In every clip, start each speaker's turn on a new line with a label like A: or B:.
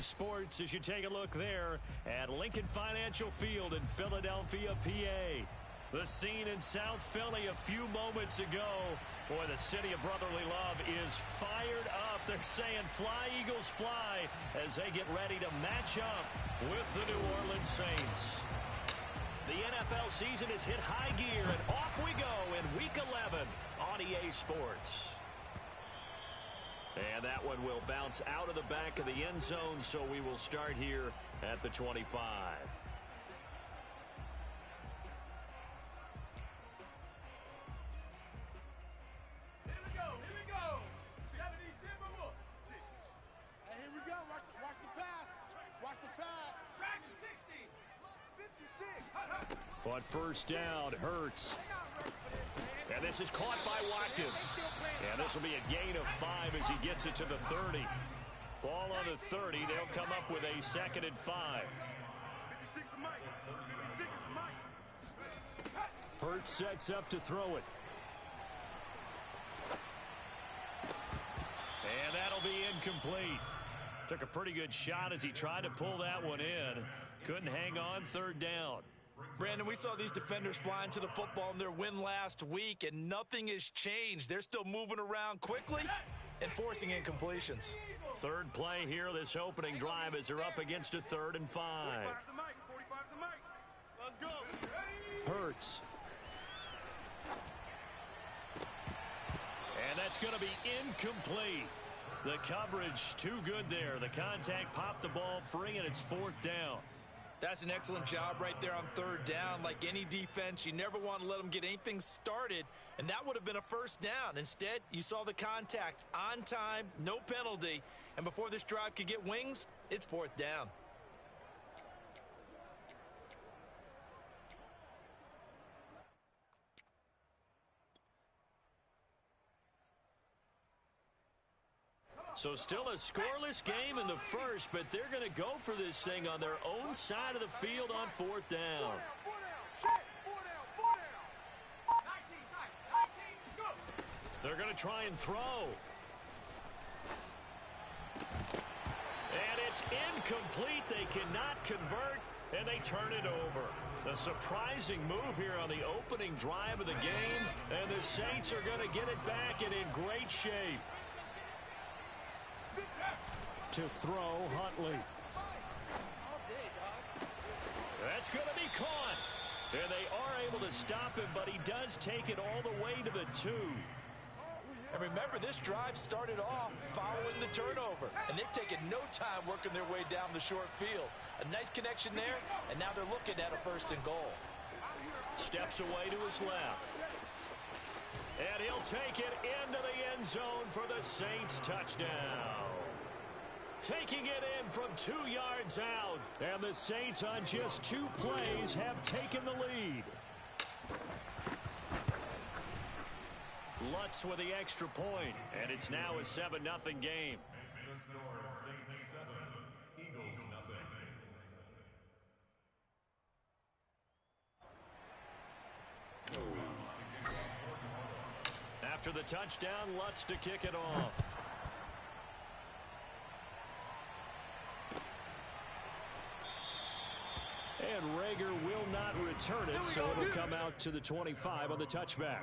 A: Sports as you take a look there at Lincoln Financial Field in Philadelphia, PA. The scene in South Philly a few moments ago. Boy, the city of brotherly love is fired up. They're saying fly, Eagles, fly as they get ready to match up with the New Orleans Saints. The NFL season has hit high gear, and off we go in Week 11 on EA Sports. And that one will bounce out of the back of the end zone, so we will start here at the 25.
B: Here we go. 70, 10 more. 6.
C: Hey, here we go. Watch the pass. Watch the pass.
B: Dragon 60. 56.
A: But first down, Hurts. And this is caught by Watkins. And this will be a gain of 5 as he gets it to the 30. Ball on the 30. They'll come up with a 2nd and 5.
C: 56 is Mike. 56 is Mike.
A: Hurts sets up to throw it. And that'll be incomplete. Took a pretty good shot as he tried to pull that one in. Couldn't hang on, 3rd down.
D: Brandon, we saw these defenders flying to the football in their win last week, and nothing has changed. They're still moving around quickly and forcing incompletions.
A: 3rd play here, this opening drive, as they're up against a 3rd and 5.
C: 45's to Mike. 45's to Mike. Let's go.
A: Hurts. And that's going to be incomplete. The coverage too good there. The contact popped the ball free, and it's 4th down.
D: That's an excellent job right there on 3rd down. Like any defense, you never want to let them get anything started, and that would have been a 1st down. Instead, you saw the contact on time, no penalty, and before this drive could get wings, it's 4th down.
A: So still a scoreless game in the first, but they're going to go for this thing on their own side of the field on 4th down.
C: 4 down. Check. 4 down.
B: 19, tight. 19, go.
A: They're going to try and throw. And it's incomplete. They cannot convert, and they turn it over. The surprising move here on the opening drive of the game, and the Saints are going to get it back and in great shape. To throw, Huntley. That's going to be caught. And they are able to stop him, but he does take it all the way to the 2.
D: And remember, this drive started off following the turnover, and they've taken no time working their way down the short field. A nice connection there, and now they're looking at a 1st and goal.
A: Steps away to his left. And he'll take it into the end zone for the Saints touchdown. Taking it in from 2 yards out. And the Saints on just 2 plays have taken the lead. Lutz with the extra point, and it's now a 7-0 game.
E: The score, Saints 7, Eagles 0.
A: After the touchdown, Lutz to kick it off. And Rager will not return it, so it'll come out to the 25 on the touchback.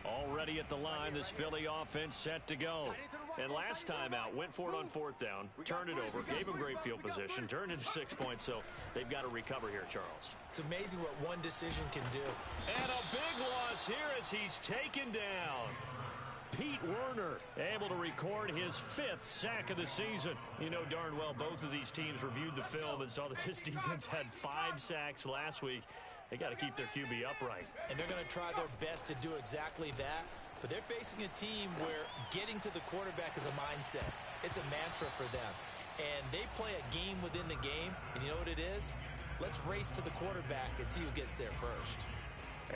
A: Already at the line, this Philly offense set to go. And last time out, went for it on 4th down, turned it over, gave them great field position, turned into 6 points, so they've got to recover here, Charles.
D: It's amazing what one decision can do.
A: And a big loss here as he's taken down. Pete Werner able to record his 5th sack of the season. You know darn well both of these teams reviewed the film and saw that this defense had 5 sacks last week. They got to keep their QB upright.
D: And they're going to try their best to do exactly that. But they're facing a team where getting to the quarterback is a mindset. It's a mantra for them. And they play a game within the game. And you know what it is? Let's race to the quarterback and see who gets there first.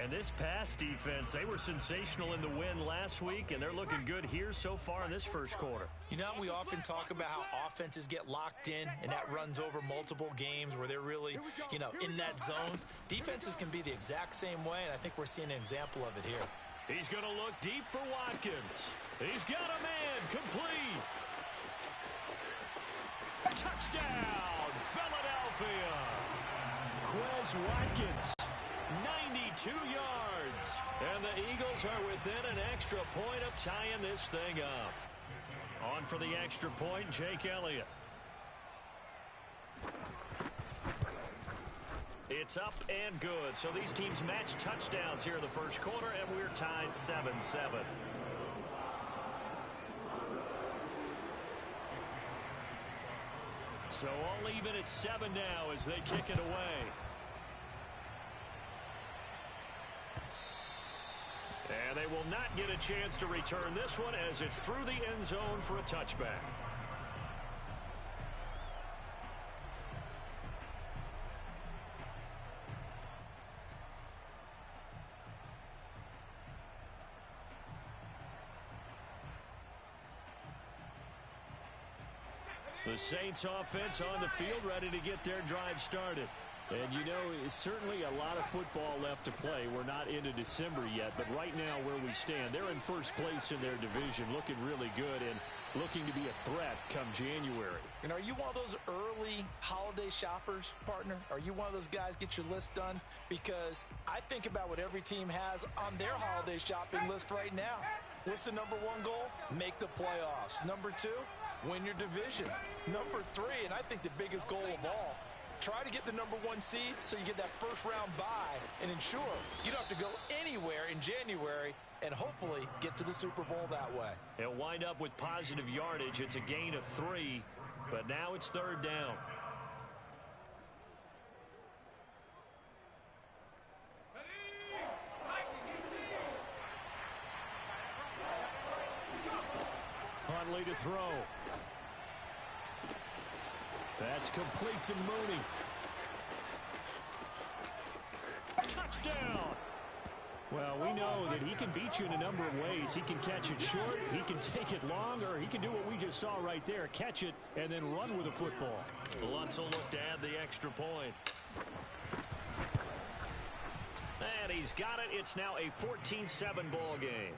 A: And this pass defense, they were sensational in the win last week, and they're looking good here so far in this first quarter.
D: You know, we often talk about how offenses get locked in, and that runs over multiple games where they're really, in that zone. Defenses can be the exact same way, and I think we're seeing an example of it here.
A: He's going to look deep for Watkins. He's got a man, complete. Touchdown, Philadelphia. Quez Watkins, 92 yards. And the Eagles are within an extra point of tying this thing up. On for the extra point, Jake Elliott. It's up and good. So these teams match touchdowns here in the first quarter, and we're tied 7-7. So all even at 7 now as they kick it away. And they will not get a chance to return this one as it's through the end zone for a touchback. The Saints offense on the field, ready to get their drive started.
F: And, you know, it's certainly a lot of football left to play. We're not into December yet, but right now where we stand, they're in first place in their division, looking really good and looking to be a threat come January.
D: And are you one of those early holiday shoppers, partner? Are you one of those guys get your list done? Because I think about what every team has on their holiday shopping list right now. What's the number one goal? Make the playoffs. Number two, win your division. Number three, and I think the biggest goal of all, try to get the number one seed so you get that first round bye and ensure you don't have to go anywhere in January and hopefully get to the Super Bowl that way.
A: He'll wind up with positive yardage. It's a gain of 3, but now it's third down. Huntley to throw. That's complete to Mooney. Touchdown! Well, we know that he can beat you in a number of ways. He can catch it short, he can take it long, or he can do what we just saw right there, catch it and then run with the football. Lutz will look to add the extra point. And he's got it. It's now a 14-7 ball game.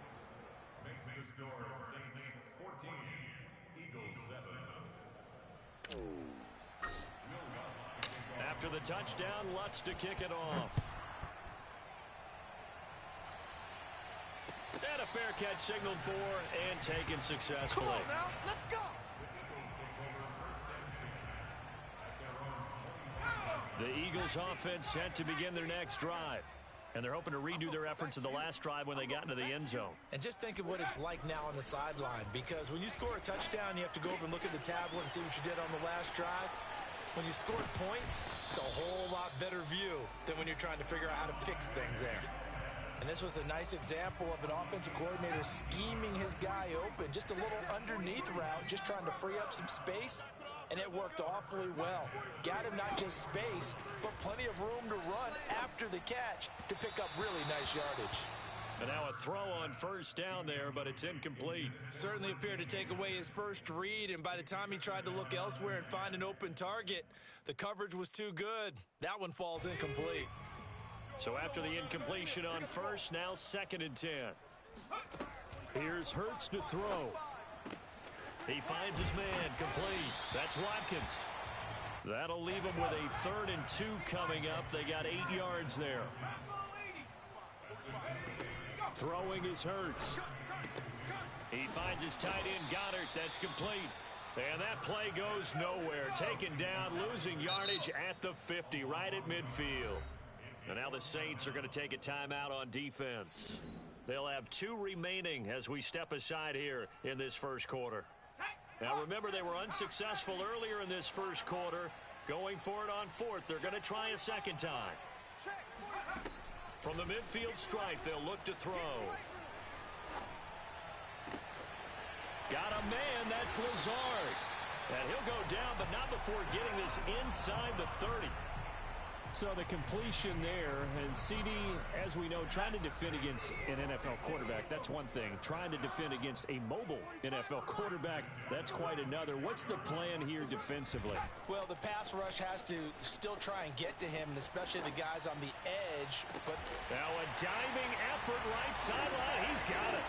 E: Makes the score Saints 14, Eagles 7.
A: After the touchdown, Lutz to kick it off. And a fair catch signaled for and taken successfully.
C: Come on now, let's go.
A: The Eagles offense set to begin their next drive. And they're hoping to redo their efforts of the last drive when they got into the end zone.
D: And just think of what it's like now on the sideline, because when you score a touchdown, you have to go over and look at the tablet and see what you did on the last drive. When you score points, it's a whole lot better view than when you're trying to figure out how to fix things there. And this was a nice example of an offensive coordinator scheming his guy open. Just a little underneath route, just trying to free up some space, and it worked awfully well. Got him not just space, but plenty of room to run after the catch to pick up really nice yardage.
A: And now a throw on first down there, but it's incomplete.
D: Certainly appeared to take away his first read, and by the time he tried to look elsewhere and find an open target, the coverage was too good. That one falls incomplete.
A: So after the incompletion on first, now 2nd and 10.
F: Here's Hurts to throw.
A: He finds his man, complete. That's Watkins. That'll leave him with a 3rd and 2 coming up. They got 8 yards there.
F: Throwing is Hurts.
A: He finds his tight end, Goddard. That's complete. And that play goes nowhere. Taken down, losing yardage at the 50, right at midfield. And now the Saints are going to take a timeout on defense. They'll have 2 remaining as we step aside here in this first quarter. Now remember, they were unsuccessful earlier in this first quarter. Going for it on 4th. They're going to try a second time. From the midfield stripe, they'll look to throw. Got a man, that's Lazard. And he'll go down, but not before getting this inside the 30.
F: So the completion there, and CD, as we know, trying to defend against an NFL quarterback, that's one thing. Trying to defend against a mobile NFL quarterback, that's quite another. What's the plan here defensively?
D: Well, the pass rush has to still try and get to him, and especially the guys on the edge. But
A: now a diving effort right sideline. He's got it.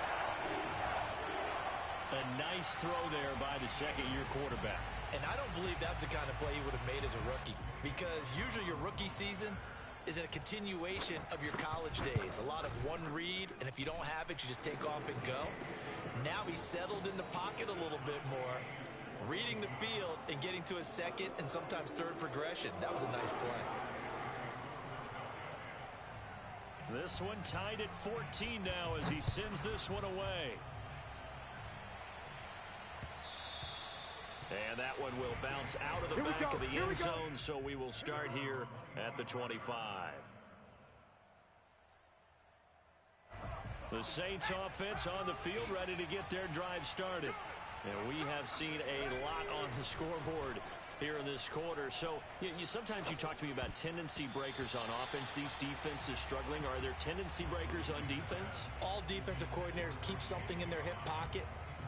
A: A nice throw there by the second-year quarterback.
D: And I don't believe that was the kind of play he would have made as a rookie, because usually your rookie season is a continuation of your college days. A lot of one read, and if you don't have it, you just take off and go. Now he's settled in the pocket a little bit more, reading the field and getting to a second and sometimes third progression. That was a nice play.
A: This one tied at 14 now as he sends this one away. And that one will bounce out of the back of the end zone, so we will start here at the 25. The Saints offense on the field, ready to get their drive started. And we have seen a lot on the scoreboard here in this quarter. So sometimes you talk to me about tendency breakers on offense. These defenses struggling. Are there tendency breakers on defense?
D: All defensive coordinators keep something in their hip pocket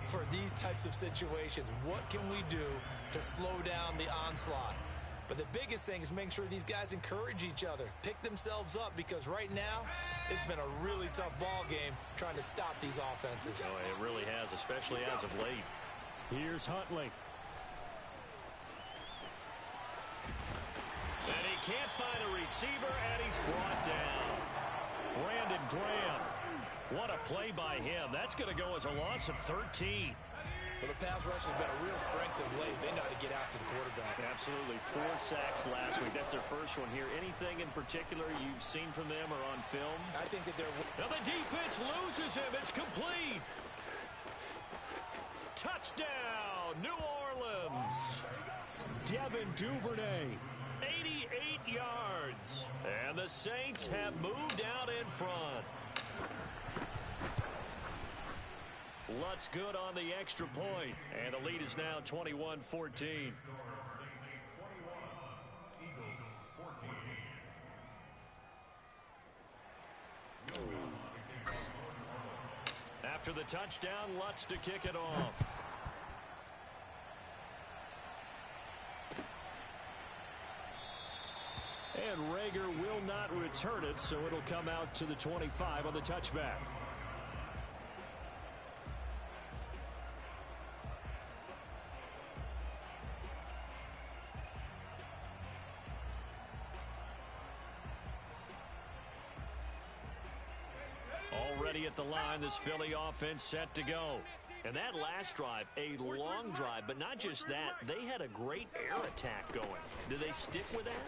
D: for these types of situations. What can we do to slow down the onslaught? But the biggest thing is making sure these guys encourage each other, pick themselves up, because right now it's been a really tough ball game trying to stop these offenses.
A: Oh, it really has, especially as of late.
F: Here's Huntley.
A: And he can't find a receiver, and he's brought down. Brandon Graham. What a play by him. That's going to go as a loss of 13.
D: Well, the pass rush has been a real strength of late. They know how to get after the quarterback.
A: Absolutely. 4 sacks last week. That's their first one here. Anything in particular you've seen from them or on film?
D: I think that they're...
A: Now the defense loses him. It's complete. Touchdown, New Orleans. Devin Duvernay, 88 yards. And the Saints have moved out in front. Lutz good on the extra point, and the lead is now 21-14. After the touchdown, Lutz to kick it off.
F: And Rager will not return it, so it'll come out to the 25 on the touchback.
A: Already at the line, this Philly offense set to go. And that last drive, a long drive, but not just that, they had a great air attack going. Do they stick with that?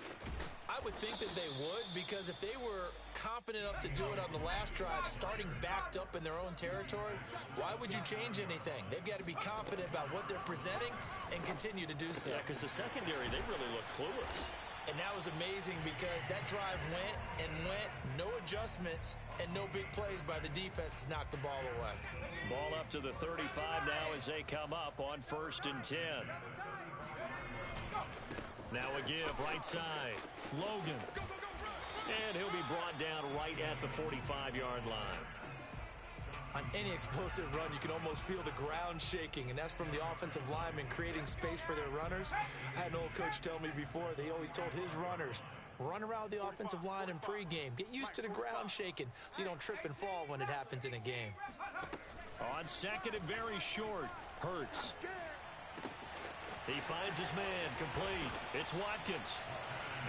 D: I would think that they would, because if they were confident enough to do it on the last drive, starting backed up in their own territory, why would you change anything? They've got to be confident about what they're presenting and continue to do so.
A: Yeah, because the secondary, they really look clueless.
D: And that was amazing because that drive went and went, no adjustments, and no big plays by the defense to knock the ball away.
A: Ball up to the 35 now as they come up on 1st and 10. Now a give right side. Logan. And he'll be brought down right at the 45-yard line.
D: On any explosive run, you can almost feel the ground shaking, and that's from the offensive linemen creating space for their runners. I had an old coach tell me before, they always told his runners, run around the offensive line in pregame. Get used to the ground shaking so you don't trip and fall when it happens in a game.
A: On second and very short, Hurts. He finds his man, complete. It's Watkins.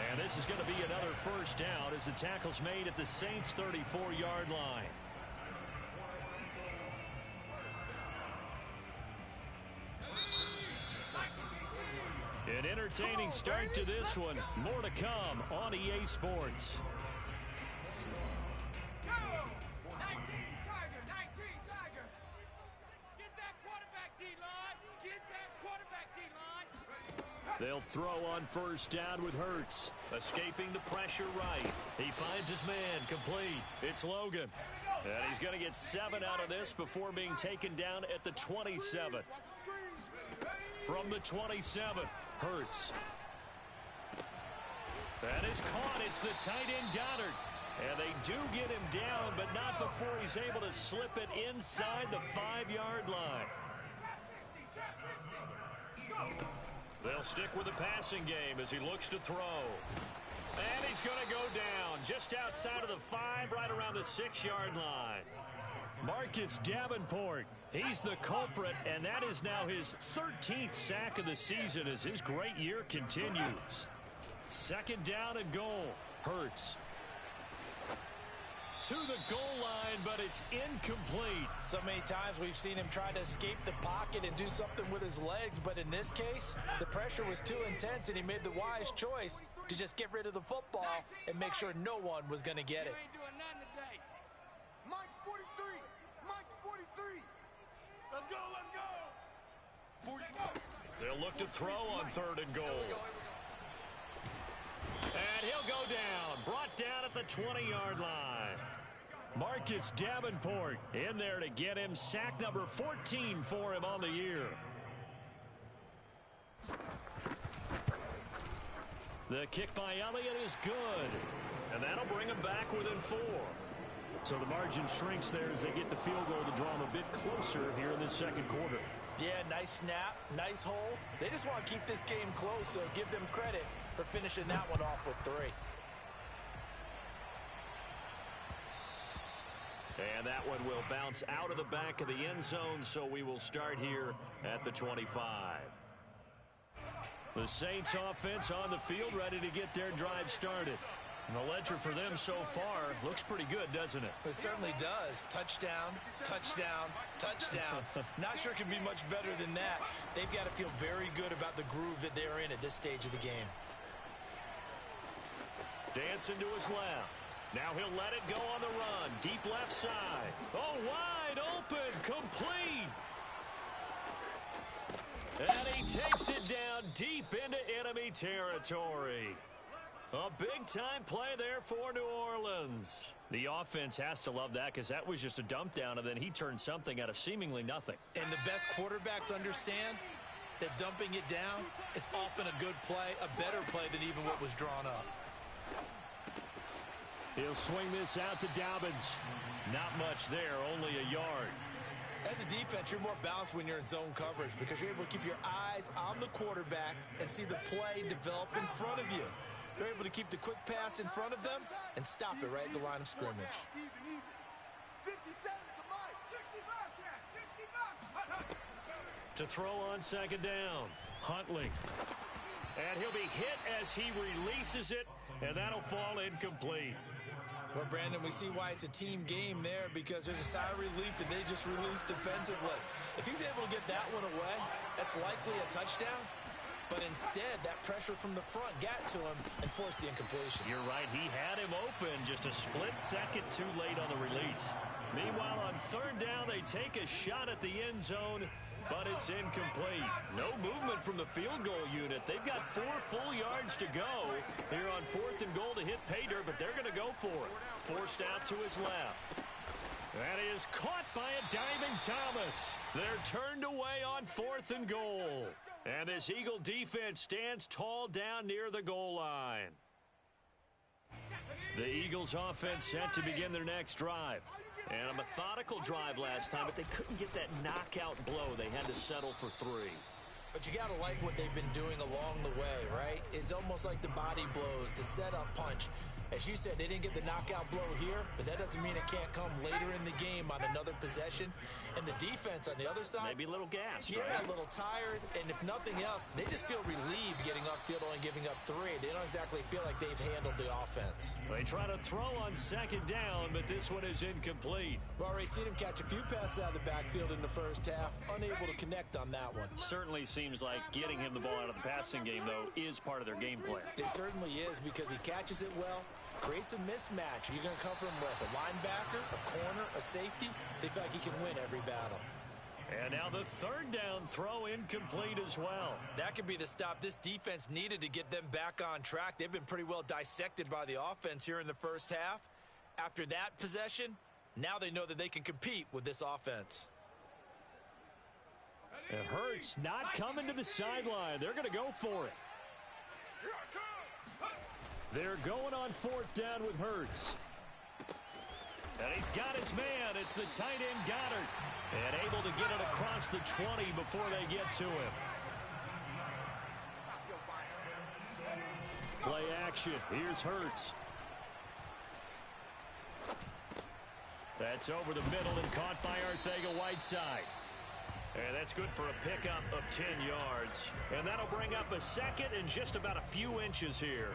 A: And this is going to be another first down as the tackle's made at the Saints' 34-yard line. An entertaining start to this one. More to come on EA Sports.
B: Go! 19 Tiger, 19 Tiger. Get that quarterback, D-line. Get that quarterback, D-line.
A: They'll throw on first down with Hurts. Escaping the pressure right. He finds his man, complete. It's Logan. And he's going to get 7 out of this before being taken down at the 27. From the 27, Hurts. That is caught. It's the tight end Goddard. And they do get him down, but not before he's able to slip it inside the 5-yard line. They'll stick with the passing game as he looks to throw. And he's going to go down just outside of the 5, right around the 6-yard line. Marcus Davenport, he's the culprit, and that is now his 13th sack of the season as his great year continues. Second down and goal. Hurts to the goal line, but it's incomplete.
D: So many times we've seen him try to escape the pocket and do something with his legs, but in this case, the pressure was too intense, and he made the wise choice to just get rid of the football and make sure no one was going to get it.
C: Ain't doing nothing today. Mike's 43. Mike's 43. Let's go, let's go. 44.
A: They'll look to throw on third and goal. And he'll go down, brought down at the 20-yard line. Marcus Davenport in there to get him sack number 14 for him on the year. The kick by Elliott is good, and that'll bring him back within 4. So the margin shrinks there as they get the field goal to draw him a bit closer here in this second quarter.
D: Yeah, nice snap, nice hole. They just want to keep this game close, so give them credit for finishing that one off with 3.
A: And that one will bounce out of the back of the end zone, so we will start here at the 25. The Saints offense on the field, ready to get their drive started. And the ledger for them so far looks pretty good, doesn't it?
D: It certainly does. Touchdown, touchdown, touchdown. Not sure it can be much better than that. They've got to feel very good about the groove that they're in at this stage of the game.
A: Dancing to his left. Now he'll let it go on the run. Deep left side. Oh, wide open. Complete. And he takes it down deep into enemy territory. A big-time play there for New Orleans. The offense has to love that because that was just a dump down, and then he turned something out of seemingly nothing.
D: And the best quarterbacks understand that dumping it down is often a good play, a better play than even what was drawn up.
A: He'll swing this out to Dobbins. Not much there, only a yard.
D: As a defense, you're more balanced when you're in zone coverage because you're able to keep your eyes on the quarterback and see the play develop in front of you. You're able to keep the quick pass in front of them and stop it right at the line of scrimmage.
C: 50 seconds to Mike. 65.
A: To throw on second down. Huntley. And he'll be hit as he releases it, and that'll fall incomplete.
D: Well, Brandon, we see why it's a team game there because there's a sigh of relief that they just released defensively. If he's able to get that one away, that's likely a touchdown. But instead, that pressure from the front got to him and forced the incompletion.
A: You're right. He had him open just a split second too late on the release. Meanwhile, on third down, they take a shot at the end zone, but it's incomplete. No movement from the field goal unit. They've got 4 full yards to go here on fourth and goal to hit pay dirt, but they're going to go for it. Forced out to his left. That is caught by a diving Thomas. They're turned away on fourth and goal. And this Eagle defense stands tall down near the goal line. The Eagles offense set to begin their next drive. And a methodical drive last time, but they couldn't get that knockout blow. They had to settle for 3.
D: But you got to like what they've been doing along the way, right? It's almost like the body blows, the setup punch. As you said, they didn't get the knockout blow here, but that doesn't mean it can't come later in the game on another possession. And the defense on the other side,
A: maybe a little gassed,
D: yeah,
A: right?
D: A little tired. And if nothing else, they just feel relieved getting upfield only giving up 3. They don't exactly feel like they've handled the offense.
A: They try to throw on second down, but this one is incomplete.
D: We've already seen him catch a few passes out of the backfield in the first half, unable to connect on that one.
A: Certainly seems like getting him the ball out of the passing game, though, is part of their game plan.
D: It certainly is because he catches it well, creates a mismatch. You're going to cover him with a linebacker, a corner, a safety. They feel like he can win every battle.
A: And now the third down throw incomplete as well.
D: That could be the stop this defense needed to get them back on track. They've been pretty well dissected by the offense here in the first half. After that possession, now they know that they can compete with this offense.
A: It hurts not coming to the sideline. They're going to go for it.
F: They're going on 4th down with Hurts.
A: And he's got his man. It's the tight end Goddard. And able to get it across the 20 before they get to him.
F: Play action. Here's Hurts.
A: That's over the middle and caught by Arcega-Whiteside. And that's good for a pickup of 10 yards. And that'll bring up a 2nd and just about a few inches here.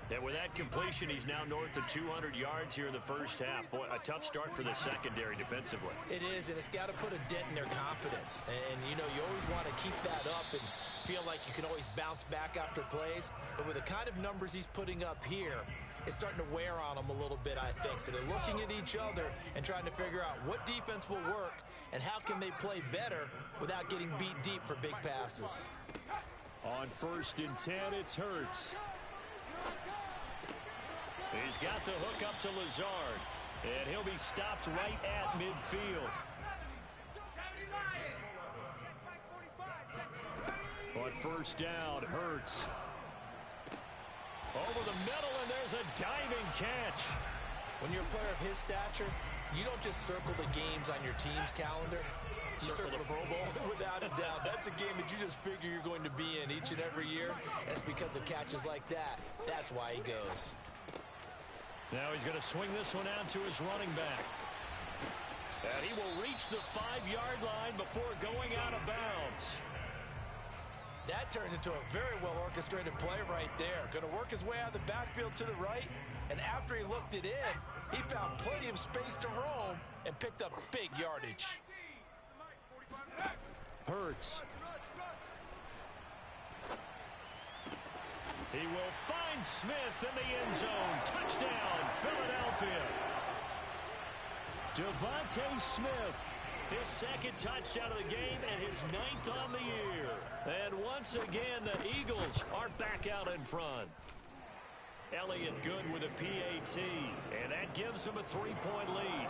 A: And with that completion, he's now north of 200 yards here in the first half. Boy, a tough start for the secondary defensively.
D: It is, and it's got to put a dent in their confidence. And, you know, you always want to keep that up and feel like you can always bounce back after plays. But with the kind of numbers he's putting up here, it's starting to wear on them a little bit, I think. So they're looking at each other and trying to figure out what defense will work and how can they play better without getting beat deep for big passes.
F: On 1st and 10, it's Hurts.
A: He's got the hook up to Lazard. And he'll be stopped right at midfield.
F: On 1st down, Hurts.
A: Over the middle, and there's a diving catch.
D: When you're a player of his stature, you don't just circle the games on your team's calendar. You circle the Pro Bowl. Without a doubt. That's a game that you just figure you're going to be in each and every year. And it's because of catches like that. That's why he goes.
A: Now he's going to swing this one out to his running back. And he will reach the 5-yard line before going out of bounds.
D: That turns into a very well-orchestrated play right there. Going to work his way out of the backfield to the right. And after he looked it in, he found plenty of space to roam and picked up big yardage.
F: Hurts.
A: He will find Smith in the end zone. Touchdown, Philadelphia. Devontae Smith, his 2nd touchdown of the game and his 9th on the year. And once again, the Eagles are back out in front. Elliott good with a PAT, and that gives him a 3-point lead.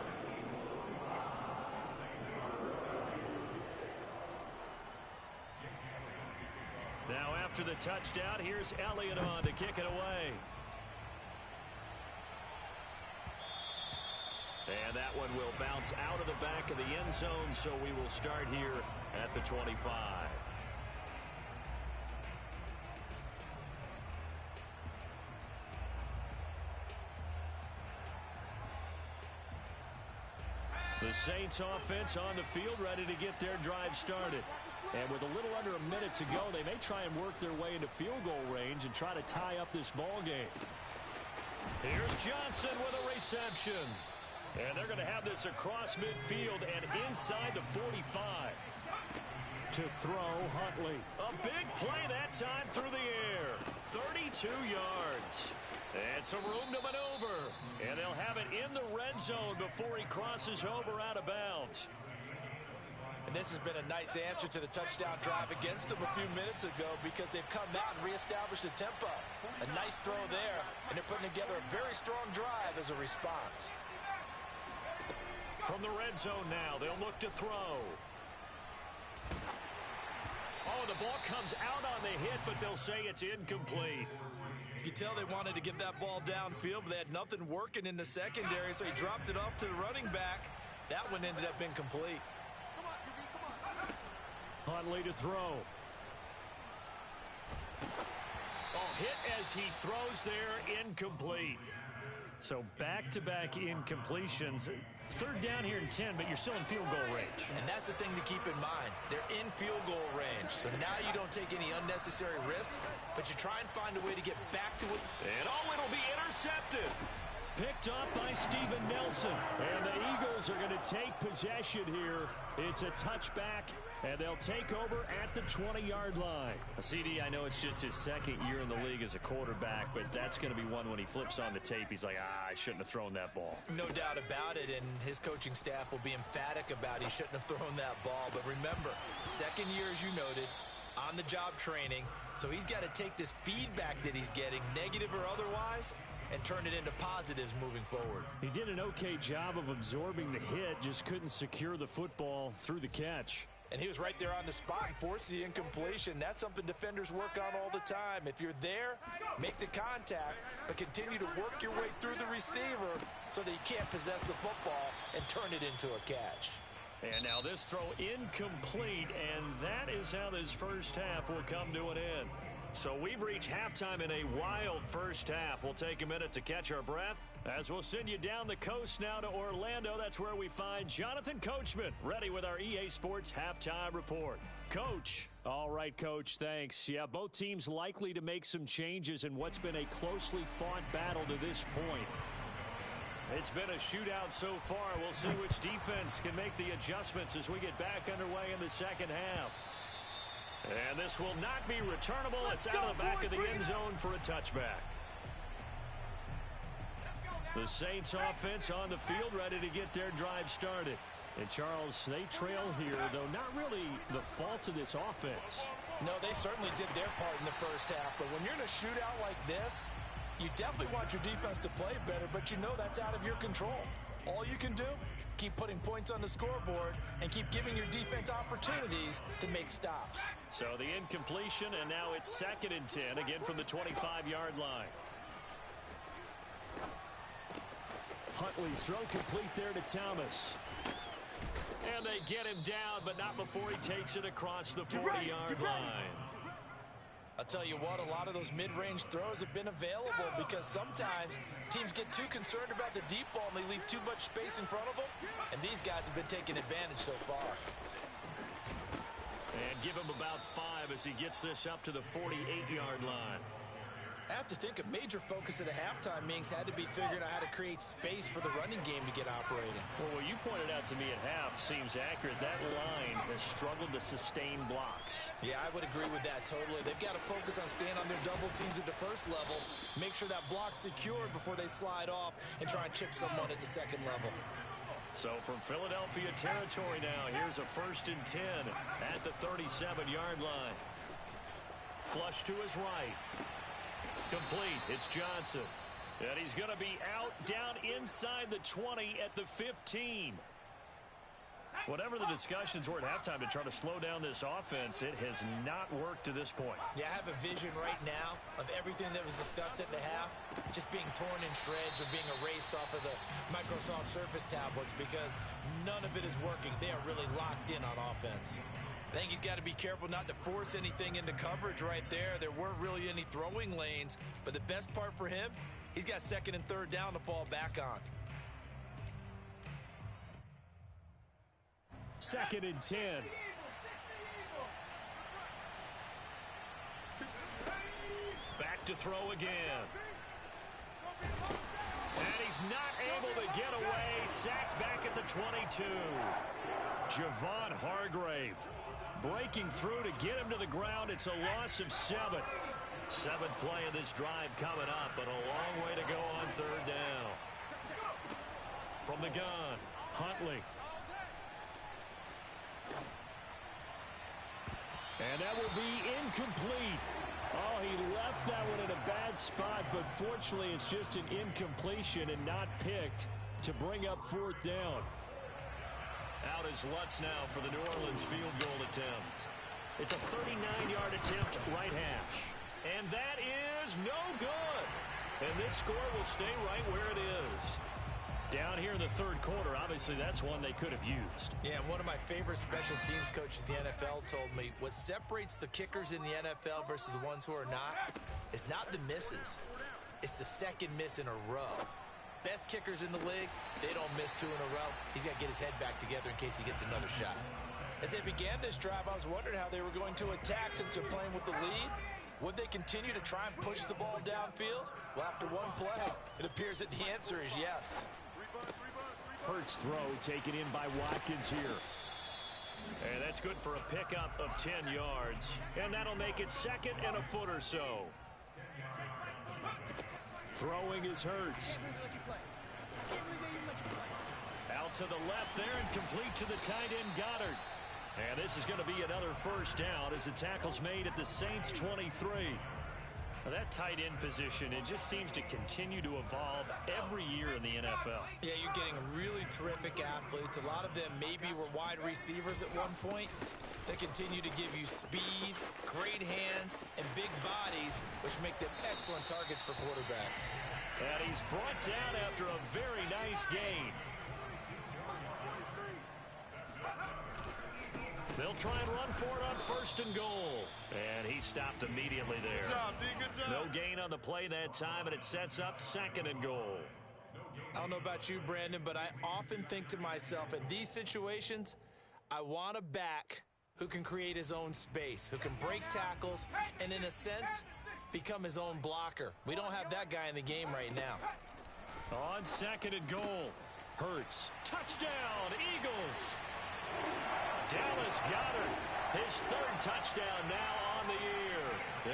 A: Now after the touchdown, here's Elliott on to kick it away. And that one will bounce out of the back of the end zone, so we will start here at the 25. The Saints offense on the field, ready to get their drive started.
F: And with a little under a minute to go, they may try and work their way into field goal range and try to tie up this ball game.
A: Here's Johnson with a reception. And they're going to have this across midfield and inside the 45.
F: To throw, Huntley.
A: A big play that time through the air. 32 yards. And some room to maneuver. And they'll have it in the red zone before he crosses over out of bounds.
D: And this has been a nice answer to the touchdown drive against them a few minutes ago because they've come out and reestablished the tempo. A nice throw there, and they're putting together a very strong drive as a response.
A: From the red zone now, they'll look to throw. Oh, the ball comes out on the hit, but they'll say it's incomplete.
D: You can tell they wanted to get that ball downfield, but they had nothing working in the secondary, so he dropped it off to the running back. That one ended up incomplete.
F: Huntley to throw.
A: Oh, hit as he throws there, incomplete. So back-to-back incompletions. 3rd down here and 10, but you're still in field goal range.
D: And that's the thing to keep in mind. They're in field goal range. So now you don't take any unnecessary risks, but you try and find a way to get back to it.
A: And oh, it'll be intercepted. Picked up by Steven Nelson.
F: And the Eagles are going to take possession here. It's a touchback, and they'll take over at the 20-yard line.
A: CD, I know it's just his 2nd year in the league as a quarterback, but that's going to be one when he flips on the tape. He's like, I shouldn't have thrown that ball.
D: No doubt about it, and his coaching staff will be emphatic about he shouldn't have thrown that ball. But remember, 2nd year, as you noted, on-the-job training, so he's got to take this feedback that he's getting, negative or otherwise, and turn it into positives moving forward.
F: He did an okay job of absorbing the hit, just couldn't secure the football through the catch.
D: And he was right there on the spot and forced the incompletion. That's something defenders work on all the time. If you're there, make the contact, but continue to work your way through the receiver so that you can't possess the football and turn it into a catch.
A: And now this throw incomplete, and that is how this first half will come to an end. So we've reached halftime in a wild first half. We'll take a minute to catch our breath as we'll send you down the coast now to Orlando. That's where we find Jonathan Coachman ready with our EA Sports Halftime Report. Coach. All right, Coach, thanks. Yeah, both teams likely to make some changes in what's been a closely fought battle to this point. It's been a shootout so far. We'll see which defense can make the adjustments as we get back underway in the second half. And this will not be returnable. It's out of the back of the end zone for a touchback. The Saints offense on the field ready to get their drive started. And Charles, they trail here, though not really the fault of this offense.
D: No, they certainly did their part in the first half. But when you're in a shootout like this, you definitely want your defense to play better, but you know that's out of your control. All you can do, keep putting points on the scoreboard and keep giving your defense opportunities to make stops.
A: So the incompletion, and now it's 2nd and 10, again from the 25-yard line.
F: Huntley's throw complete there to Thomas.
A: And they get him down, but not before he takes it across the 40-yard line.
D: I'll tell you what, a lot of those mid-range throws have been available because sometimes teams get too concerned about the deep ball and they leave too much space in front of them, and these guys have been taking advantage so far.
A: And give him about 5 as he gets this up to the 48-yard line.
D: I have to think a major focus of the halftime meetings had to be figuring out how to create space for the running game to get operating.
A: Well, what you pointed out to me at half seems accurate. That line has struggled to sustain blocks.
D: Yeah, I would agree with that totally. They've got to focus on staying on their double teams at the first level, make sure that block's secured before they slide off and try and chip someone at the second level.
A: So from Philadelphia territory now, here's a 1st and 10 at the 37-yard line. Flush to his right. Complete. It's Johnson. And he's going to be out down inside the 20 at the 15. Whatever the discussions were at halftime to try to slow down this offense, it has not worked to this point.
D: Yeah, I have a vision right now of everything that was discussed at the half just being torn in shreds or being erased off of the Microsoft Surface tablets because none of it is working. They are really locked in on offense. I think he's got to be careful not to force anything into coverage right there. There weren't really any throwing lanes, but the best part for him, he's got 2nd and 3rd down to fall back on.
A: 2nd and 10. Back to throw again. And he's not able to get away. Sacked back at the 22. Javon Hargrave breaking through to get him to the ground. It's a loss of 7. 7th play of this drive coming up, but a long way to go on 3rd down. From the gun, Huntley. And that will be incomplete. Oh, he left that one in a bad spot, but fortunately it's just an incompletion and not picked to bring up 4th down. Out is Lutz now for the New Orleans field goal attempt. It's a 39-yard attempt, right hash. And that is no good. And this score will stay right where it is. Down here in the 3rd quarter, obviously that's one they could have used.
D: Yeah, and one of my favorite special teams coaches in the NFL told me what separates the kickers in the NFL versus the ones who are not is not the misses. It's the 2nd miss in a row. Best kickers in the league, they don't miss 2 in a row. He's got to get his head back together in case he gets another shot. As they began this drive, I was wondering how they were going to attack since they're playing with the lead. Would they continue to try and push the ball downfield? Well, after one play, it appears that the answer is yes.
F: Hurts throw taken in by Watkins here.
A: And that's good for a pickup of 10 yards. And that'll make it 2nd and a foot or so.
F: Throwing is Hurts.
A: Out to the left there and complete to the tight end Goddard. And this is going to be another 1st down as the tackle's made at the Saints 23. That tight end position, it just seems to continue to evolve every year in the NFL.
D: Yeah, you're getting really terrific athletes. A lot of them maybe were wide receivers at one point. They continue to give you speed, great hands, and big bodies, which make them excellent targets for quarterbacks.
A: And he's brought down after a very nice gain. They'll try and run for it on 1st and goal. And he stopped immediately there.
C: Good job, D. Good job.
A: No gain on the play that time, and it sets up 2nd and goal.
D: I don't know about you, Brandon, but I often think to myself, in these situations, I want a back who can create his own space, who can break tackles, and in a sense, become his own blocker. We don't have that guy in the game right now.
A: On 2nd and goal, Hurts. Touchdown, Eagles. Dallas Goedert, his 3rd touchdown now on the year.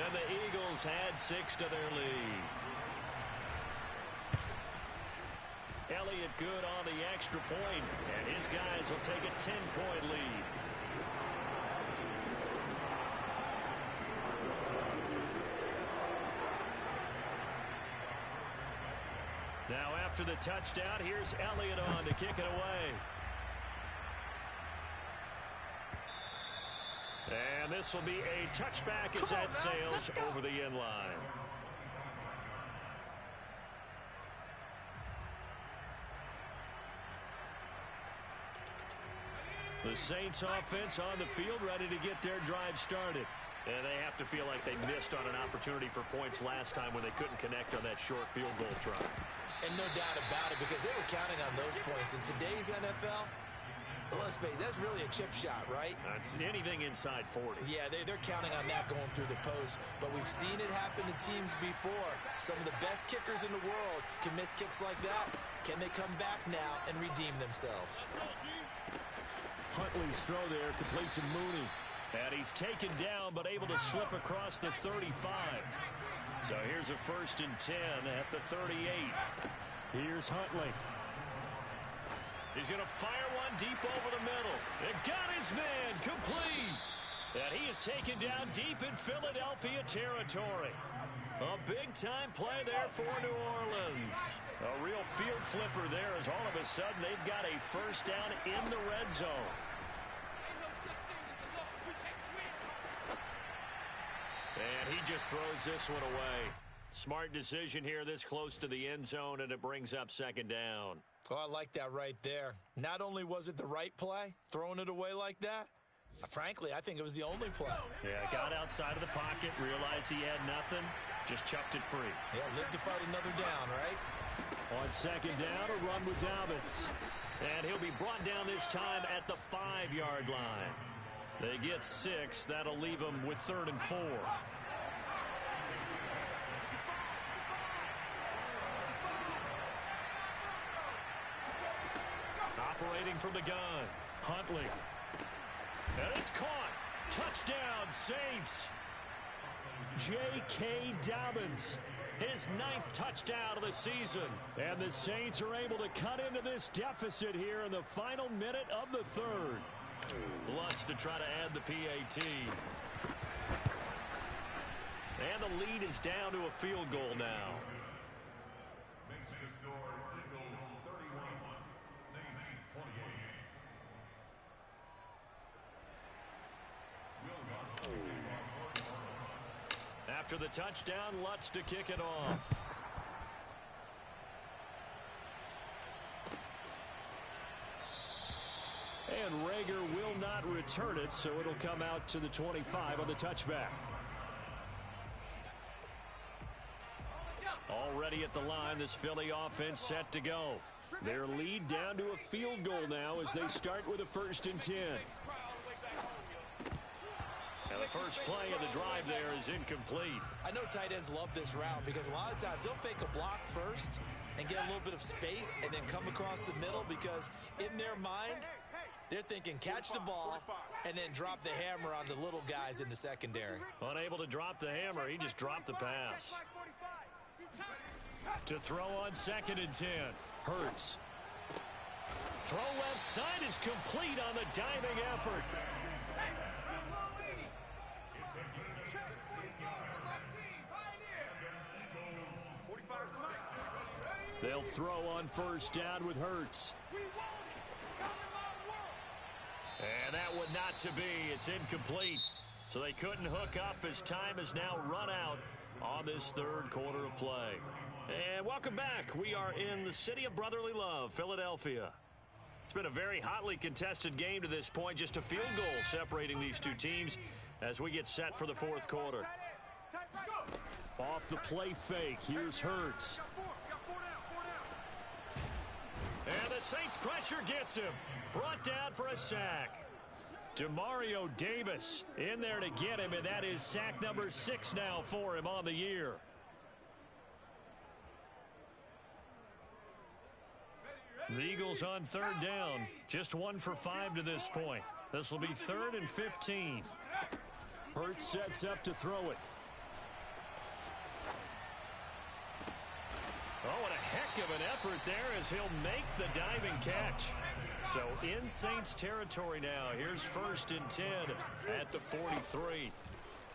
A: And the Eagles had 6 to their lead. Elliott good on the extra point, and his guys will take a 10-point lead. Now after the touchdown, here's Elliott on to kick it away. And this will be a touchback as that sails over the end line. The Saints offense on the field ready to get their drive started. And they have to feel like they missed on an opportunity for points last time when they couldn't connect on that short field goal try.
D: And no doubt about it, because they were counting on those points. In today's NFL, let's face it, that's really a chip shot, right?
A: That's anything inside 40.
D: Yeah, they're counting on that going through the post. But we've seen it happen to teams before. Some of the best kickers in the world can miss kicks like that. Can they come back now and redeem themselves?
F: Huntley's throw there complete to Mooney.
A: And he's taken down, but able to slip across the 35. So here's a 1st and 10 at the 38.
F: Here's Huntley.
A: He's going to fire one deep over the middle. It got his man complete. And he is taken down deep in Philadelphia territory. A big-time play there for New Orleans. A real field flipper there as all of a sudden they've got a 1st down in the red zone. And he just throws this one away. Smart decision here this close to the end zone, and it brings up 2nd down.
D: Oh, I like that right there. Not only was it the right play, throwing it away like that, frankly, I think it was the only play.
A: Yeah, got outside of the pocket, realized he had nothing, just chucked it free.
D: Yeah, live to fight another down, right?
F: On 2nd down, a run with Dobbins.
A: And he'll be brought down this time at the 5-yard line. They get 6. That'll leave them with 3rd and 4. Operating from the gun, Huntley. And it's caught. Touchdown, Saints. J.K. Dobbins, his 9th touchdown of the season.
F: And the Saints are able to cut into this deficit here in the final minute of the 3rd.
A: Lutz to try to add the PAT. And the lead is down to a field goal now.
E: Makes the score Eagles 31, Saints 28.
A: After the touchdown, Lutz to kick it off.
F: And Rager will not return it, so it'll come out to the 25 on the touchback.
A: Already at the line, this Philly offense set to go. Their lead down to a field goal now as they start with a 1st and 10. And the first play of the drive there is incomplete.
D: I know tight ends love this route because a lot of times they'll fake a block first and get a little bit of space and then come across the middle because in their mind, they're thinking catch the ball and then drop the hammer on the little guys in the secondary.
A: Unable to drop the hammer, he just dropped the pass. To throw on 2nd and 10, Hurts. Throw left side is complete on the diving effort.
F: They'll throw on first down with Hurts. And that would not to be. It's incomplete. So they couldn't hook up as time has now run out on this third quarter of play. And welcome back. We are in the city of brotherly love, Philadelphia. It's been a very hotly contested game to this point. Just a field goal separating these two teams as we get set for the fourth quarter. Off the play fake. Here's Hurts. And the Saints pressure gets him. Brought down for a sack. Demario Davis in there to get him, and that is sack number 6 now for him on the year. The Eagles on third down. Just 1 for 5 to this point. This will be 3rd and 15. Hurts sets up to throw it. Oh, and a heck of an effort there as he'll make the diving catch. So in Saints territory now. Here's 1st and 10 at the 43.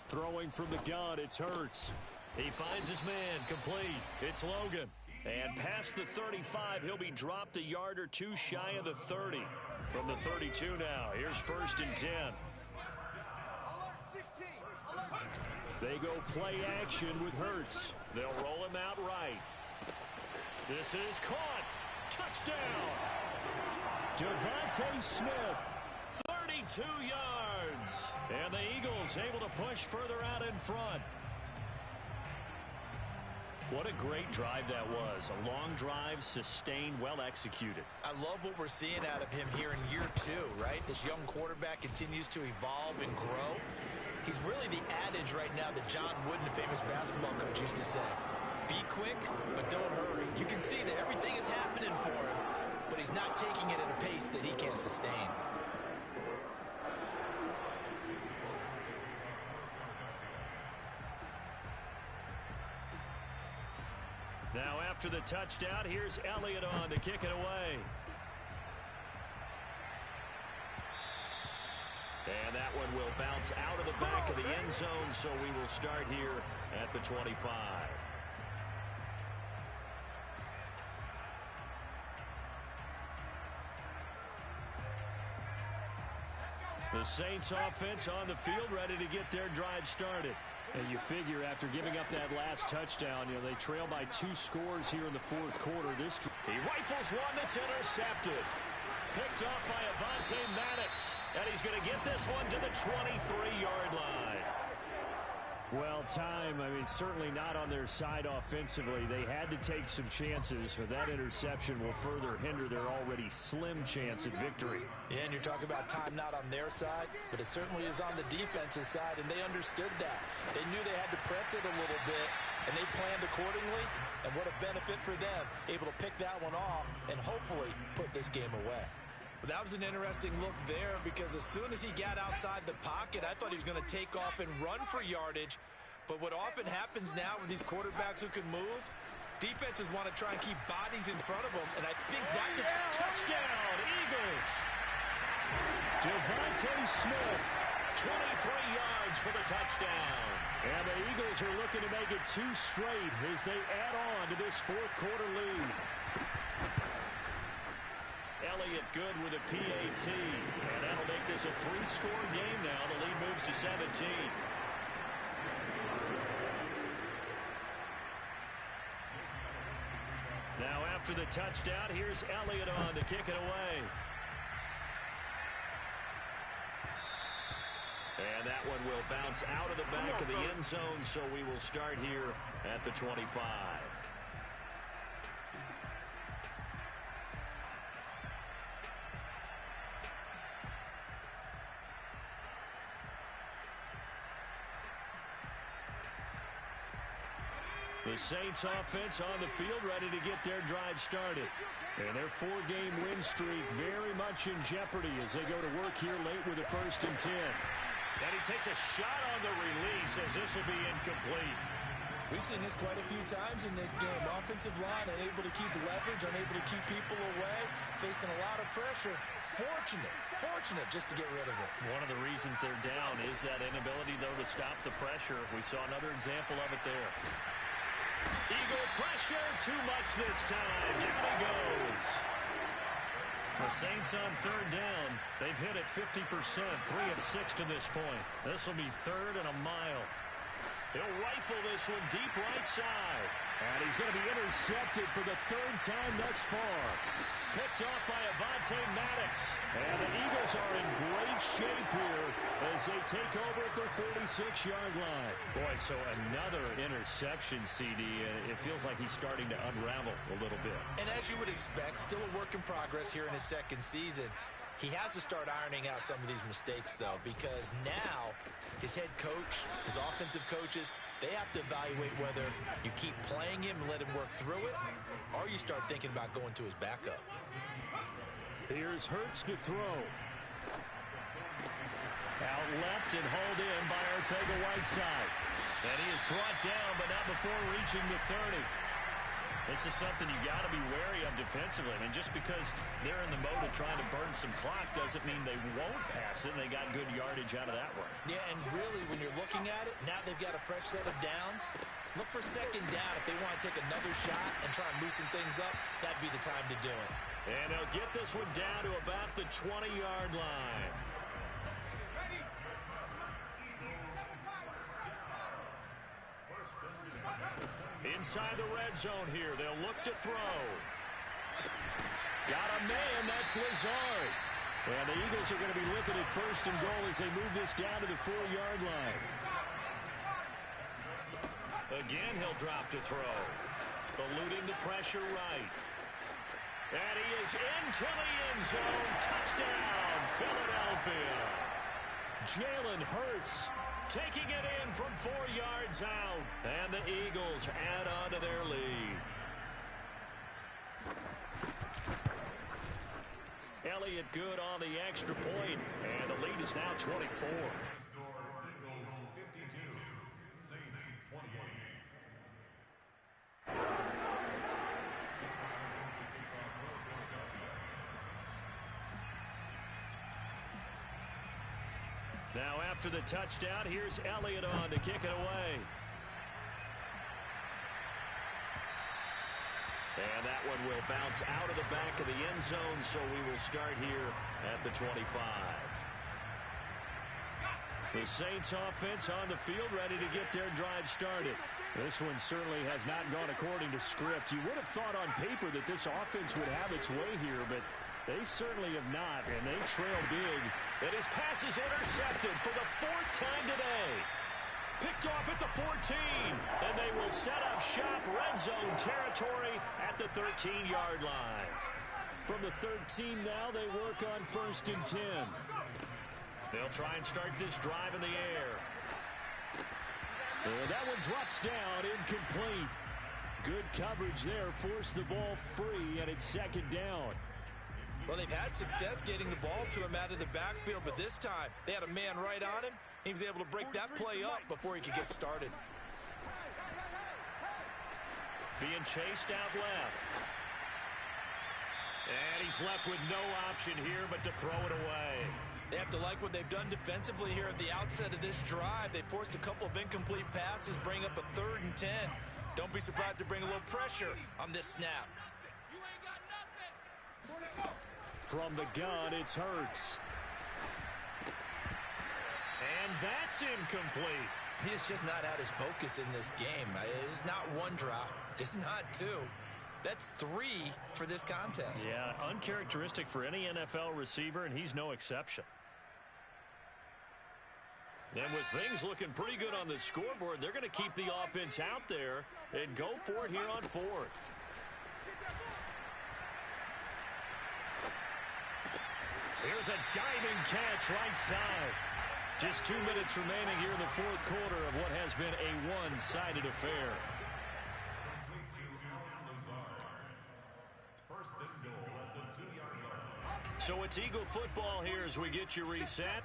F: Throwing from the gun, it's Hurts. He finds his man, complete. It's Logan. And past the 35, he'll be dropped a yard or two shy of the 30. From the 32 now, here's 1st and 10. They go play action with Hurts. They'll roll him out right. This is caught. Touchdown. Devontae Smith, 32 yards. And the Eagles able to push further out in front. What a great drive that was. A long drive, sustained, well executed.
D: I love what we're seeing out of him here in year 2, right? This young quarterback continues to evolve and grow. He's really the adage right now that John Wooden, a famous basketball coach, used to say. Be quick, but don't hurry. You can see that everything is happening for him, but he's not taking it at a pace that he can't sustain.
A: Now after the touchdown, here's Elliott on to kick it away. And that one will bounce out of the back of the end zone, so we will start here at the 25. The Saints offense on the field ready to get their drive started. And you figure after giving up that last touchdown, they trail by 2 scores here in the fourth quarter. He rifles one that's intercepted. Picked off by Avonte Maddox. And he's going to get this one to the 23-yard line.
F: Well, time, certainly not on their side offensively. They had to take some chances, but that interception will further hinder their already slim chance at victory.
D: Yeah, and you're talking about time not on their side, but it certainly is on the defensive side, and they understood that. They knew they had to press it a little bit, and they planned accordingly, and what a benefit for them, able to pick that one off and hopefully put this game away.
G: Well, that was an interesting look there because as soon as he got outside the pocket, I thought he was going to take off and run for yardage. But what often happens now with these quarterbacks who can move, defenses want to try and keep bodies in front of them, and I think that is
A: touchdown, Eagles.
F: Devontae Smith,
A: 23 yards for the touchdown.
F: And the Eagles are looking to make it 2 straight as they add on to this fourth quarter lead.
A: Elliott good with a PAT. And that'll make this a 3-score game now. The lead moves to 17. Now after the touchdown, here's Elliott on to kick it away. And that one will bounce out of the back of the end zone, so we will start here at the 25. The Saints offense on the field ready to get their drive started. And their 4-game win streak very much in jeopardy as they go to work here late with a 1st and 10. And he takes a shot on the release as this will be incomplete.
G: We've seen this quite a few times in this game. Offensive line unable to keep leverage, unable to keep people away, facing a lot of pressure. Fortunate just to get rid of it.
A: One of the reasons they're down is that inability, though, to stop the pressure. We saw another example of it there. Eagle pressure, too much this time. Down he goes. The Saints on third down. They've hit it 50%, 3 of 6 to this point. This will be third and a mile. He'll rifle this one deep right side.
F: And he's going to be intercepted for the third time thus far.
A: Picked off by Avonte Maddox.
F: And the Eagles are in great shape here as they take over at their 46-yard line.
A: Boy, so another interception, CD. It feels like he's starting to unravel a little bit.
G: And as you would expect, still a work in progress here in his second season. He has to start ironing out some of these mistakes, though, because now his head coach, his offensive coaches, they have to evaluate whether you keep playing him and let him work through it, or you start thinking about going to his backup.
F: Here's Hurts to throw.
A: Out left and hauled in by Arcega-Whiteside. And he is brought down, but not before reaching the 30. This is something you got to be wary of defensively. I mean, just because they're in the mode of trying to burn some clock doesn't mean they won't pass it. They got good yardage out of that one.
G: Yeah, and really, when you're looking at it, now they've got a fresh set of downs. Look for second down. If they want to take another shot and try and loosen things up, that'd be the time to do it.
A: And they'll get this one down to about the 20-yard line. Inside the red zone here. They'll look to throw. Got a man. That's Lazard.
F: And the Eagles are going to be looking at first and goal as they move this down to the 4-yard line.
A: Again, he'll drop to throw. Eluding the pressure right. And he is into the end zone. Touchdown, Philadelphia.
F: Jalen Hurts
A: taking it in from 4 yards out. And the Eagles add on to their lead. Elliott good on the extra point. And the lead is now 24. Now after the touchdown, here's Elliott on to kick it away. And that one will bounce out of the back of the end zone, so we will start here at the 25. The Saints offense on the field, ready to get their drive started.
F: This one certainly has not gone according to script. You would have thought on paper that this offense would have its way here, but they certainly have not, and they trail big.
A: And his pass is intercepted for the 4th time today. Picked off at the 14, and they will set up shop red zone territory at the 13-yard line.
F: From the 13 now, they work on 1st and 10.
A: They'll try and start this drive in the air.
F: And that one drops down, incomplete. Good coverage there, forced the ball free, and it's 2nd down.
G: Well, they've had success getting the ball to him out of the backfield, but this time they had a man right on him. He was able to break that play up before he could get started.
A: Being chased out left. And he's left with no option here but to throw it away.
G: They have to like what they've done defensively here at the outset of this drive. They forced a couple of incomplete passes, bring up a 3rd and 10. Don't be surprised to bring a little pressure on this snap.
F: From the gun, it's Hurts.
A: And that's incomplete.
G: He is just not at his focus in this game. It's not one drop. It's not 2. That's 3 for this contest.
A: Yeah, uncharacteristic for any NFL receiver, and he's no exception. And with things looking pretty good on the scoreboard, they're going to keep the offense out there and go for it here on 4th. Here's a diving catch right side. Just 2 minutes remaining here in the 4th quarter of what has been a one-sided affair. So it's Eagle football here as we get you reset.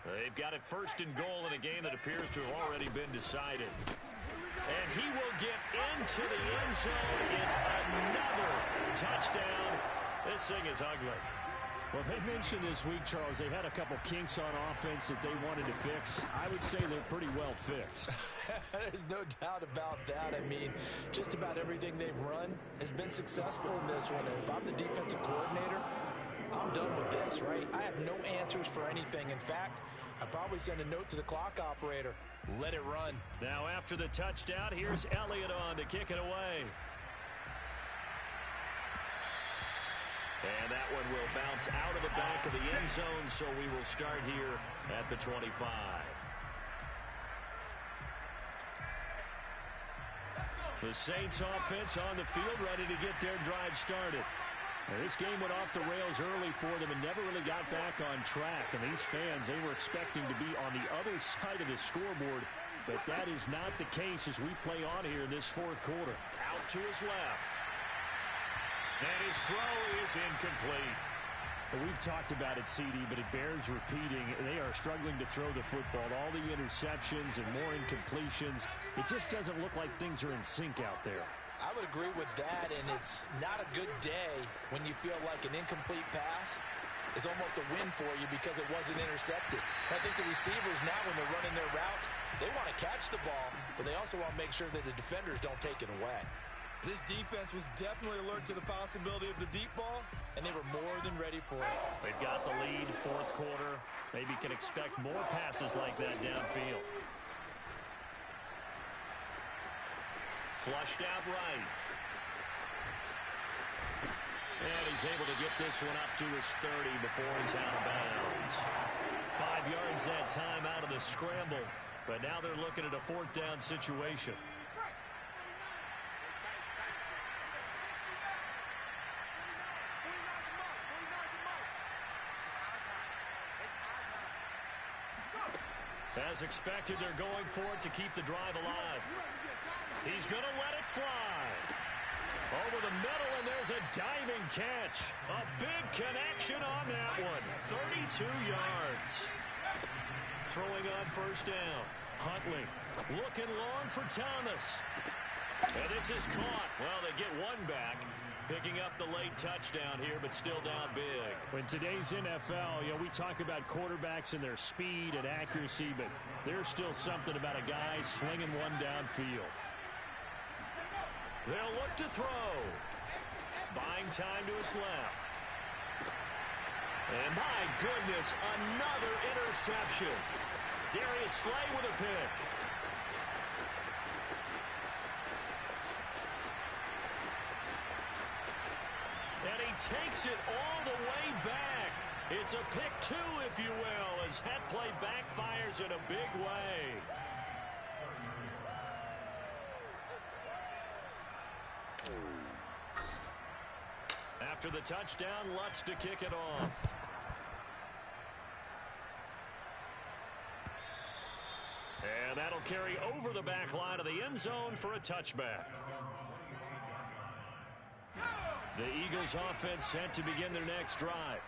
A: They've got it 1st and goal in a game that appears to have already been decided. And he will get into the end zone. It's another touchdown. This thing is ugly.
F: Well, they mentioned this week, Charles, they had a couple kinks on offense that they wanted to fix. I would say they're pretty well fixed.
G: There's no doubt about that. I mean, just about everything they've run has been successful in this one. And if I'm the defensive coordinator, I'm done with this, right? I have no answers for anything. In fact, I'd probably send a note to the clock operator. Let it run.
A: Now after the touchdown, here's Elliott on to kick it away. And that one will bounce out of the back of the end zone, so we will start here at the 25. The Saints offense on the field, ready to get their drive started. Now, this game went off the rails early for them and never really got back on track. And these fans, they were expecting to be on the other side of the scoreboard, but that is not the case as we play on here in this fourth quarter. Out to his left. And his throw is incomplete.
F: We've talked about it, CD, but it bears repeating. They are struggling to throw the football. All the interceptions and more incompletions. It just doesn't look like things are in sync out there.
G: I would agree with that, and it's not a good day when you feel like an incomplete pass is almost a win for you because it wasn't intercepted. I think the receivers now, when they're running their routes, they want to catch the ball, but they also want to make sure that the defenders don't take it away. This defense was definitely alert to the possibility of the deep ball, and they were more than ready for it.
A: They've got the lead, fourth quarter. Maybe can expect more passes like that downfield. Flushed out right. And he's able to get this one up to his 30 before he's out of bounds. 5 yards that time out of the scramble, but now they're looking at a fourth down situation. As expected, they're going for it to keep the drive alive. He's going to let it fly. Over the middle, and there's a diving catch. A big connection on that one. 32 yards. Throwing on first down. Huntley looking long for Thomas. And this is caught. Well, they get one back. Picking up the late touchdown here, but still down big.
F: In today's NFL, we talk about quarterbacks and their speed and accuracy, but there's still something about a guy slinging one downfield.
A: They'll look to throw. Buying time to his left. And my goodness, another interception. Darius Slay with a pick. And he takes it all the way back. It's a pick two, if you will, as that play backfires in a big way. After the touchdown, Lutz to kick it off. And that'll carry over the back line of the end zone for a touchback. The Eagles offense set to begin their next drive.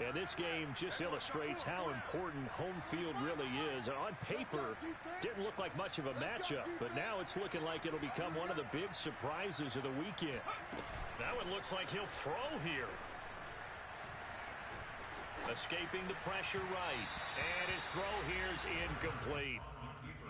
A: And this game just illustrates how important home field really is. On paper, didn't look like much of a matchup, but now it's looking like it'll become one of the big surprises of the weekend. That one looks like he'll throw here. Escaping the pressure right. And his throw here's incomplete.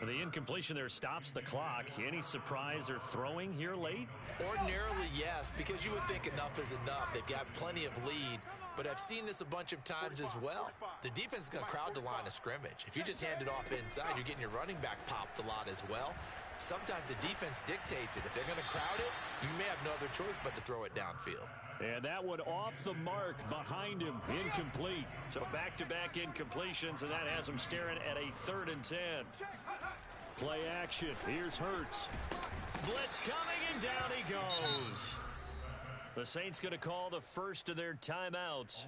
A: And the incompletion there stops the clock. Any surprise they're throwing here late?
G: Ordinarily, yes, because you would think enough is enough. They've got plenty of lead, but I've seen this a bunch of times as well. The defense is going to crowd the line of scrimmage. If you just hand it off inside, you're getting your running back popped a lot as well. Sometimes the defense dictates it. If they're going to crowd it, you may have no other choice but to throw it downfield.
F: And that one off the mark behind him, incomplete.
A: So back-to-back incompletions, and that has him staring at a 3rd and 10.
F: Play action. Here's Hurts.
A: Blitz coming, and down he goes. The Saints going to call the first of their timeouts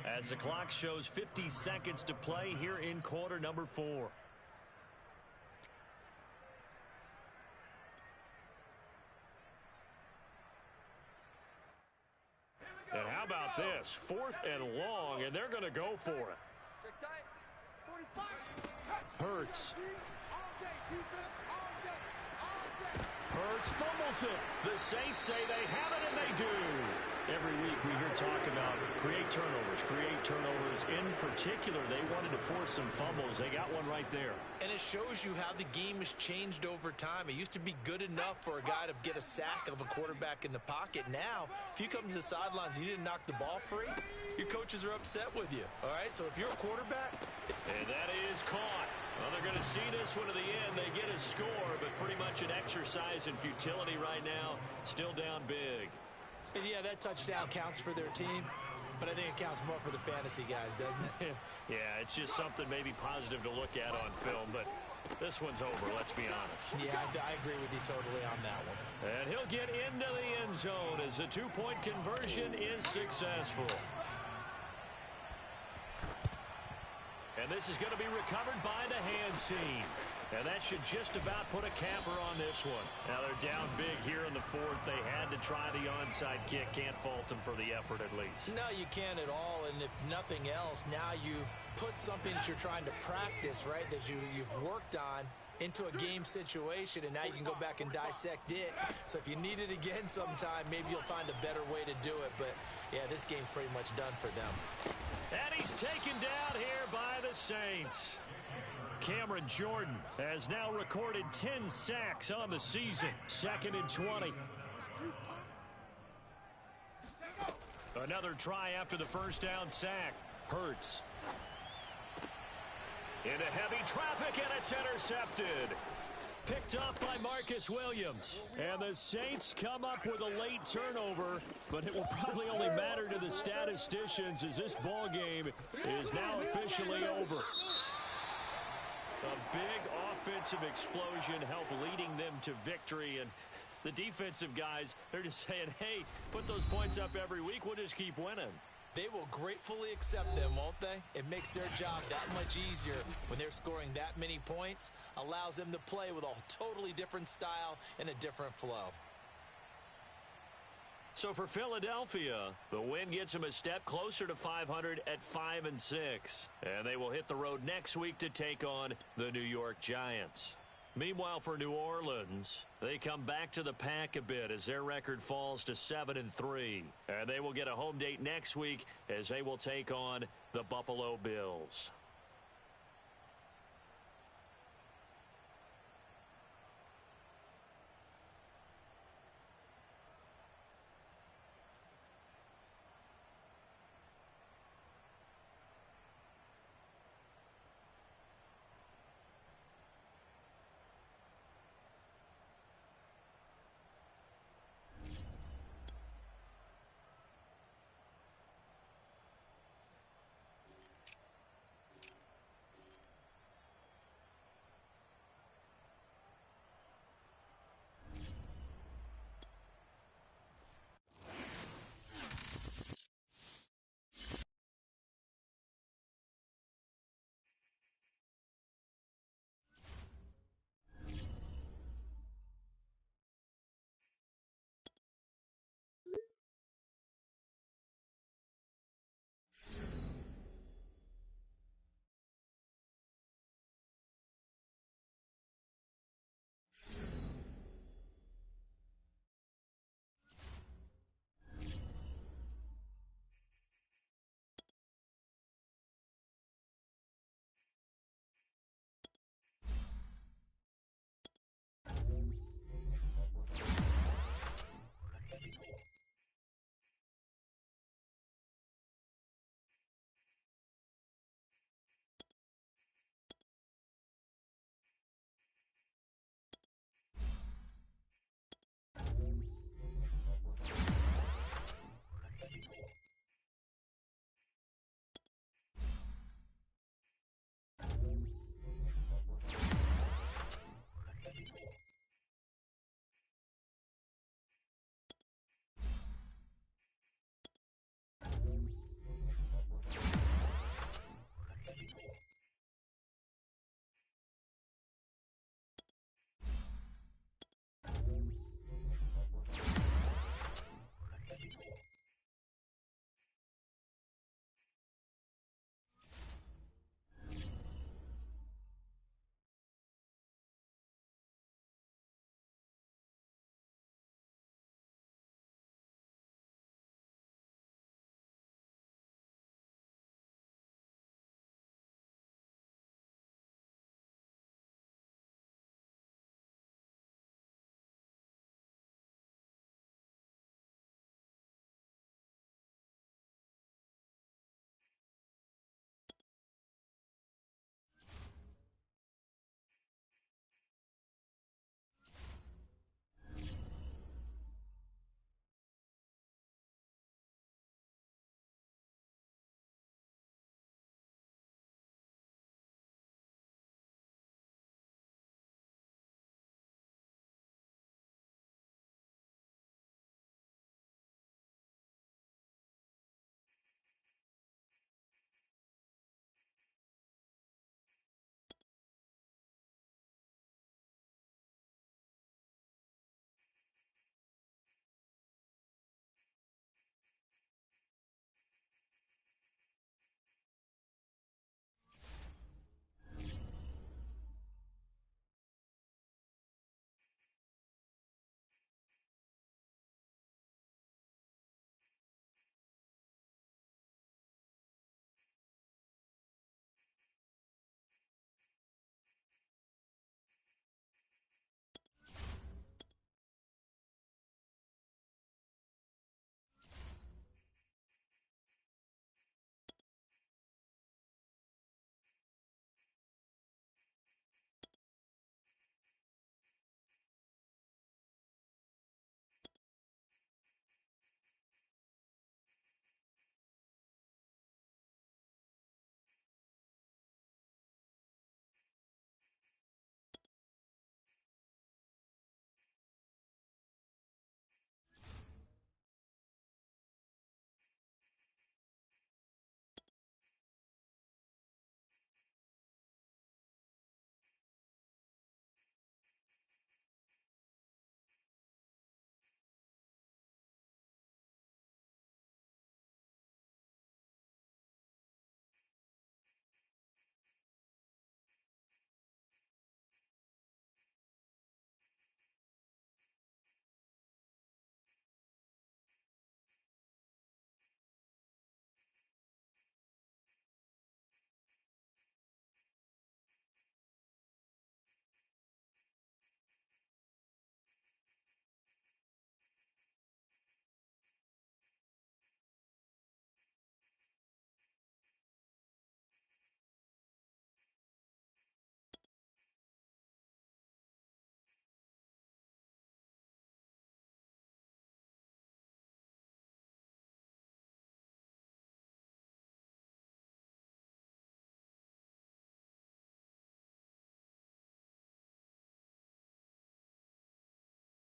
A: as the clock shows 50 seconds to play here in quarter number 4. And how about this? 4th and long, and they're going to go for it.
F: Hurts. Hurts fumbles it.
A: The Saints say they have it, and they do.
F: Every week we hear talk about create turnovers. In particular, they wanted to force some fumbles. They got one right there.
G: And it shows you how the game has changed over time. It used to be good enough for a guy to get a sack of a quarterback in the pocket. Now, if you come to the sidelines and you didn't knock the ball free, your coaches are upset with you. All right, so if you're a quarterback.
A: And that is caught. Well, they're going to see this one to the end. They get a score, but pretty much an exercise in futility right now. Still down big.
G: And yeah, that touchdown counts for their team, but I think it counts more for the fantasy guys, doesn't it?
A: Yeah, it's just something maybe positive to look at on film, but this one's over, let's be honest.
G: Yeah, I agree with you totally on that one.
A: And he'll get into the end zone as the two-point conversion is successful. And this is going to be recovered by the hands team. And that should just about put a capper on this one. Now they're down big here in the fourth. They had to try the onside kick. Can't fault them for the effort at least.
G: No, you can't at all. And if nothing else, now you've put something that you're trying to practice, right, that you've worked on into a game situation, and now you can go back and dissect it. So if you need it again sometime, maybe you'll find a better way to do it. But, yeah, this game's pretty much done for them.
A: And he's taken down here by the Saints. Cameron Jordan has now recorded 10 sacks on the season. 2nd and 20. Another try after the first down sack. Hurts. Into heavy traffic, and it's intercepted. Picked up by Marcus Williams. And the Saints come up with a late turnover, but it will probably only matter to the statisticians as this ball game is now officially over. A big offensive explosion helped leading them to victory, and the defensive guys, they're just saying, hey, put those points up every week, we'll just keep winning.
G: They will gratefully accept them, won't they? It makes their job that much easier when they're scoring that many points, allows them to play with a totally different style and a different flow.
A: So for Philadelphia, the win gets them a step closer to 500 at 5-6. And they will hit the road next week to take on the New York Giants. Meanwhile, for New Orleans, they come back to the pack a bit as their record falls to 7-3. And they will get a home date next week as they will take on the Buffalo Bills.